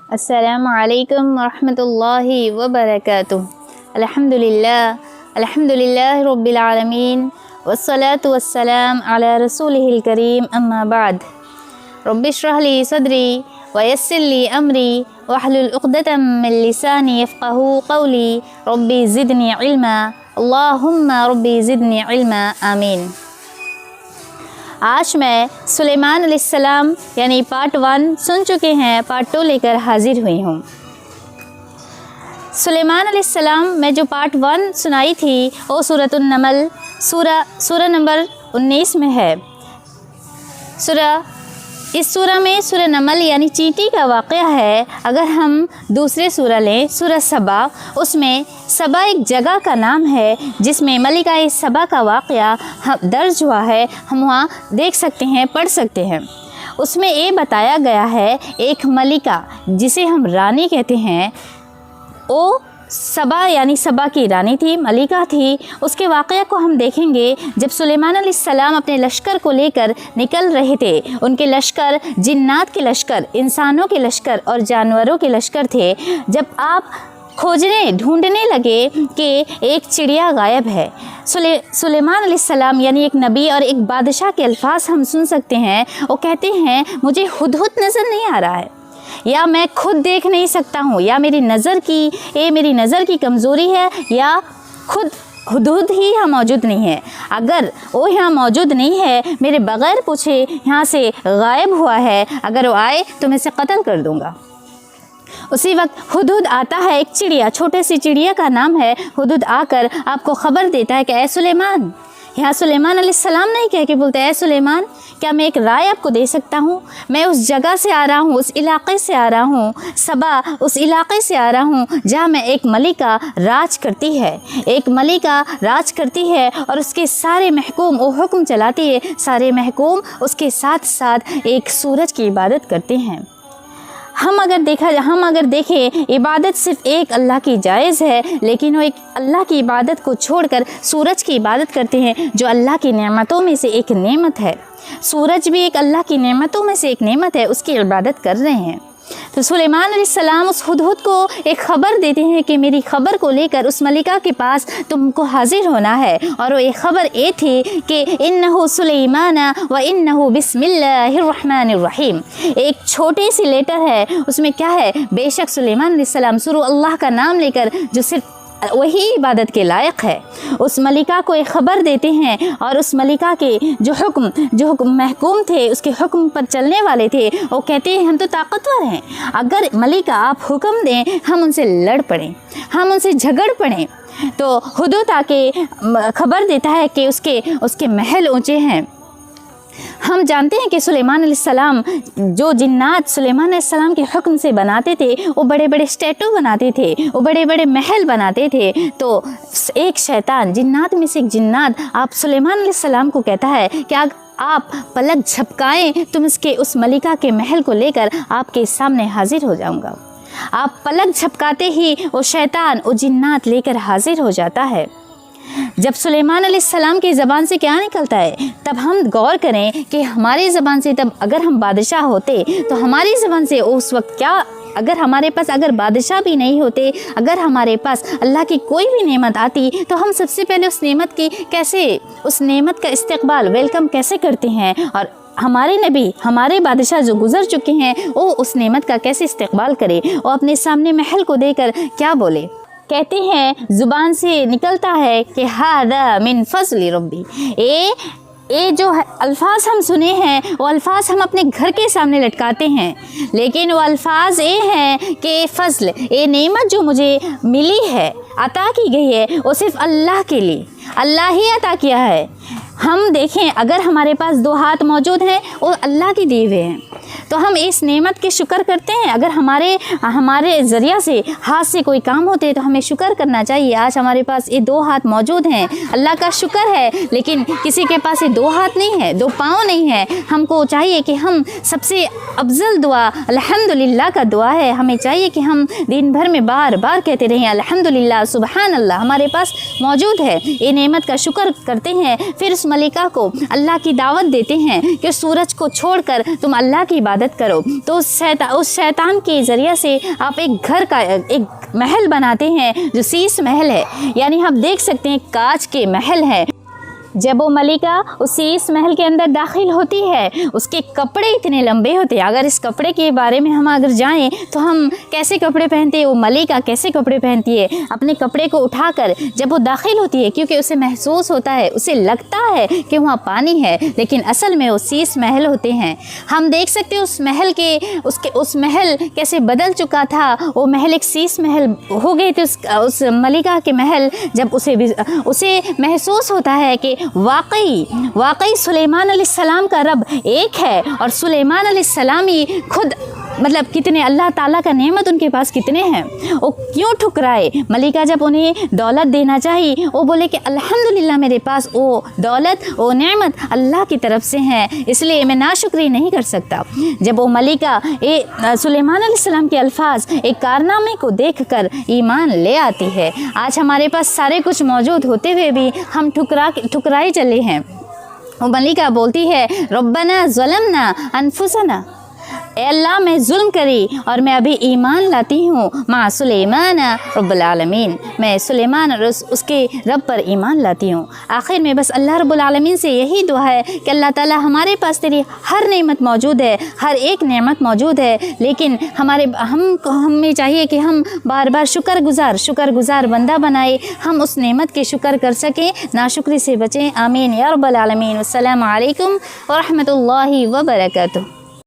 السلام علیکم ورحمۃ اللہ وبرکاتہ۔ الحمدللہ رب العالمین والصلاة والسلام علی رسولہ الکریم، اما بعد۔ رب اشرح لی صدری ویسر لی امری واحلل عقدۃ من لسانی یفقہوا قولی، ربی زدنی علما، اللہم ربی زدنی علما، آمین۔ آج میں سلیمان علیہ السلام یعنی پارٹ 1 سن چکے ہیں، پارٹ 2 لے کر حاضر ہوئی ہوں۔ سلیمان علیہ السلام میں جو پارٹ 1 سنائی تھی وہ سورۃ النمل سورہ نمبر 19 میں ہے۔ اس سورہ میں سورہ نمل یعنی چینٹی کا واقعہ ہے۔ اگر ہم دوسرے سورہ لیں، سورہ سبا، اس میں سبا ایک جگہ کا نام ہے جس میں ملکہ سبا کا واقعہ درج ہوا ہے، ہم وہاں دیکھ سکتے ہیں، پڑھ سکتے ہیں۔ اس میں یہ بتایا گیا ہے ایک ملکہ جسے ہم رانی کہتے ہیں، وہ سبا یعنی سبا کی رانی تھی، ملکہ تھی۔ اس کے واقعہ کو ہم دیکھیں گے جب سلیمان علیہ السلام اپنے لشکر کو لے کر نکل رہے تھے۔ ان کے لشکر جنات کے لشکر، انسانوں کے لشکر اور جانوروں کے لشکر تھے۔ جب آپ ڈھونڈنے لگے کہ ایک چڑیا غائب ہے، سلیمان علیہ السلام یعنی ایک نبی اور ایک بادشاہ کے الفاظ ہم سن سکتے ہیں۔ وہ کہتے ہیں مجھے ہدہد نظر نہیں آ رہا ہے، یا میں خود دیکھ نہیں سکتا ہوں، یا میری نظر کی کمزوری ہے، یا خود ہدہد ہی یہاں موجود نہیں ہے۔ اگر وہ یہاں موجود نہیں ہے، میرے بغیر پوچھے یہاں سے غائب ہوا ہے، اگر وہ آئے تو میں اسے قتل کر دوں گا۔ اسی وقت ہدہد آتا ہے، ایک چڑیا، چھوٹے سی چڑیا کا نام ہے ہدہد، آ کر آپ کو خبر دیتا ہے کہ اے سلیمان، یہاں سلیمان علیہ السلام نہیں کہہ کے بولتے اے سلیمان، کیا میں ایک رائے آپ کو دے سکتا ہوں؟ میں اس جگہ سے آ رہا ہوں، اس علاقے سے آ رہا ہوں، سبا اس علاقے سے آ رہا ہوں جہاں میں ایک ملکہ راج کرتی ہے اور اس کے سارے محکوم وہ حکم چلاتی ہے، سارے محکوم اس کے ساتھ ساتھ ایک سورج کی عبادت کرتے ہیں۔ ہم اگر دیکھیں عبادت صرف ایک اللہ کی جائز ہے، لیکن وہ ایک اللہ کی عبادت کو چھوڑ کر سورج کی عبادت کرتے ہیں جو اللہ کی نعمتوں میں سے ایک نعمت ہے۔ سورج بھی ایک اللہ کی نعمتوں میں سے ایک نعمت ہے، اس کی عبادت کر رہے ہیں۔ تو سلیمان علیہ السلام اس ہدہد کو ایک خبر دیتے ہیں کہ میری خبر کو لے کر اس ملکہ کے پاس تم کو حاضر ہونا ہے، اور وہ ایک خبر یہ تھی کہ انہو سلیمان و انہو بسم اللہ الرحمن الرحیم۔ ایک چھوٹی سی لیٹر ہے، اس میں کیا ہے؟ بے شک سلیمان علیہ السلام شروع اللہ کا نام لے کر جو صرف وہی عبادت کے لائق ہے، اس ملکہ کو ایک خبر دیتے ہیں، اور اس ملکہ کے جو حکم محکوم تھے، اس کے حکم پر چلنے والے تھے، وہ کہتے ہیں ہم تو طاقتور ہیں، اگر ملکہ آپ حکم دیں ہم ان سے لڑ پڑیں، ہم ان سے جھگڑ پڑیں۔ تو ہدہد آ کے خبر دیتا ہے کہ اس کے محل اونچے ہیں۔ ہم جانتے ہیں کہ سلیمان علیہ السلام جو جنات سلیمان علیہ السلام کے حکم سے بناتے تھے، وہ بڑے بڑے اسٹیٹو بناتے تھے، وہ بڑے بڑے محل بناتے تھے۔ تو ایک شیطان، جنات میں سے ایک جنات آپ سلیمان علیہ السلام کو کہتا ہے کہ آپ پلک جھپکائیں تو اس ملکہ کے محل کو لے کر آپ کے سامنے حاضر ہو جاؤں گا۔ آپ پلک جھپکاتے ہی وہ شیطان وہ جنات لے کر حاضر ہو جاتا ہے۔ جب سلیمان علیہ السلام کی زبان سے کیا نکلتا ہے، تب ہم غور کریں کہ ہماری زبان سے تب اگر ہم بادشاہ ہوتے تو ہماری زبان سے اس وقت کیا، اگر بادشاہ بھی نہیں ہوتے، اگر ہمارے پاس اللہ کی کوئی بھی نعمت آتی تو ہم سب سے پہلے اس نعمت کا استقبال، ویلکم کیسے کرتے ہیں، اور ہمارے نبی، ہمارے بادشاہ جو گزر چکے ہیں، وہ اس نعمت کا کیسے استقبال کرے، وہ اپنے سامنے محل کو دے کر کیا بولے۔ کہتے ہیں زبان سے نکلتا ہے کہ ھذا من فضل ربی۔ یہ جو الفاظ ہم سنے ہیں وہ الفاظ ہم اپنے گھر کے سامنے لٹکاتے ہیں، لیکن وہ الفاظ یہ ہیں کہ فضل، یہ نعمت جو مجھے ملی ہے، عطا کی گئی ہے، وہ صرف اللہ کے لیے، اللہ ہی عطا کیا ہے۔ ہم دیکھیں اگر ہمارے پاس 2 ہاتھ موجود ہیں، وہ اللہ کے دیے ہوئے ہیں، تو ہم اس نعمت کے شکر کرتے ہیں۔ اگر ہمارے ذریعہ سے ہاتھ سے کوئی کام ہوتے تو ہمیں شکر کرنا چاہیے۔ آج ہمارے پاس یہ 2 ہاتھ موجود ہیں، اللہ کا شکر ہے، لیکن کسی کے پاس یہ 2 ہاتھ نہیں ہے، 2 پاؤں نہیں ہے۔ ہم کو چاہیے کہ ہم سب سے افضل دعا الحمدللہ کا دعا ہے، ہمیں چاہیے کہ ہم دن بھر میں بار بار کہتے رہیں الحمدللہ، سبحان اللہ، ہمارے پاس موجود ہے، یہ نعمت کا شکر کرتے ہیں۔ پھر اس ملکہ کو اللہ کی دعوت دیتے ہیں کہ سورج کو چھوڑ کر تم اللہ کی عبادت کرو تو اس شیطان کے ذریعے سے آپ ایک گھر کا ایک محل بناتے ہیں جو شیش محل ہے، یعنی ہم دیکھ سکتے ہیں کانچ کے محل ہے۔ جب وہ ملکہ اس شیش محل کے اندر داخل ہوتی ہے اس کے کپڑے اتنے لمبے ہوتے ہیں، اگر اس کپڑے کے بارے میں ہم اگر جائیں تو ہم کیسے کپڑے پہنتے ہیں، وہ ملکہ کیسے کپڑے پہنتی ہے، اپنے کپڑے کو اٹھا کر جب وہ داخل ہوتی ہے، کیونکہ اسے محسوس ہوتا ہے، اسے لگتا ہے کہ وہاں پانی ہے، لیکن اصل میں وہ شیش محل ہوتے ہیں۔ ہم دیکھ سکتے ہیں اس محل کیسے بدل چکا تھا، وہ محل ایک شیش محل ہو گئے تھے اس ملکہ کے محل۔ جب اسے محسوس ہوتا ہے کہ واقعی سلیمان علیہ السلام کا رب ایک ہے، اور سلیمان علیہ السلام ہی خود مطلب کتنے اللہ تعالیٰ کا نعمت ان کے پاس کتنے ہیں، وہ کیوں ٹھکرائے؟ ملکہ جب انہیں دولت دینا چاہی وہ بولے کہ الحمدللہ میرے پاس وہ دولت وہ نعمت اللہ کی طرف سے ہیں، اس لیے میں ناشکری نہیں کر سکتا۔ جب وہ ملکہ سلیمان علیہ السلام کے الفاظ ایک کارنامے کو دیکھ کر ایمان لے آتی ہے۔ آج ہمارے پاس سارے کچھ موجود ہوتے ہوئے بھی ہم ٹھکرائے چلے ہیں۔ وہ ملکہ بولتی ہے ربنا ظلمنا انفسنا، اے اللہ میں ظلم کری اور میں ابھی ایمان لاتی ہوں مع سلیمان رب العالمین، میں سلیمان اور اس کے رب پر ایمان لاتی ہوں۔ آخر میں بس اللہ رب العالمین سے یہی دعا ہے کہ اللہ تعالیٰ ہمارے پاس تیری ہر نعمت موجود ہے، ہر ایک نعمت موجود ہے، لیکن ہمیں چاہیے کہ ہم بار بار شکر گزار بندہ بنائے، ہم اس نعمت کے شکر کر سکیں، ناشکری سے بچیں۔ آمین یا رب العالمین۔ السلام علیکم ورحمۃ اللہ وبرکاتہ۔